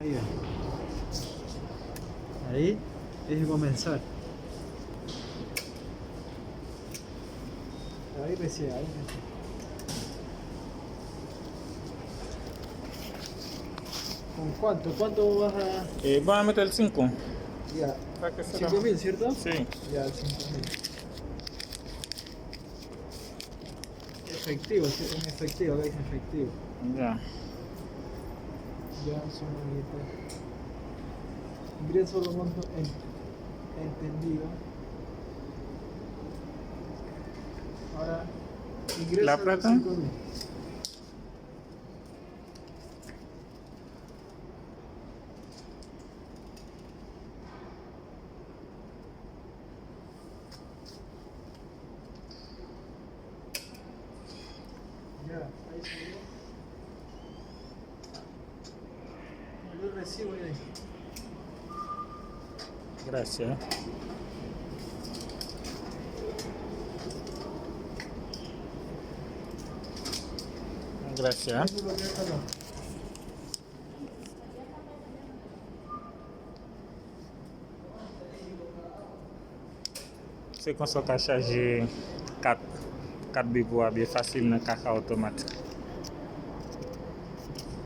Ahí va. Ahí es comenzar. Ahí recién, ahí recién. ¿Con cuánto? ¿Cuánto vas a...? Voy a meter el 5. Ya. ¿Para qué será? 5.000, ¿cierto? Sí. Ya, 5.000. Efectivo, sí, en efectivo, acá dice efectivo. Ya. Ya, son ingreso los montos entendido. Ahora, ingresa ¿La los plata? 5.000. Ya, ahí subió. Yo recibo ahí. Gracias. Gracias. Eso es lo que está acá. C'est qu'on s'en cache charger 4 bibou bien facile dans le caca automatique.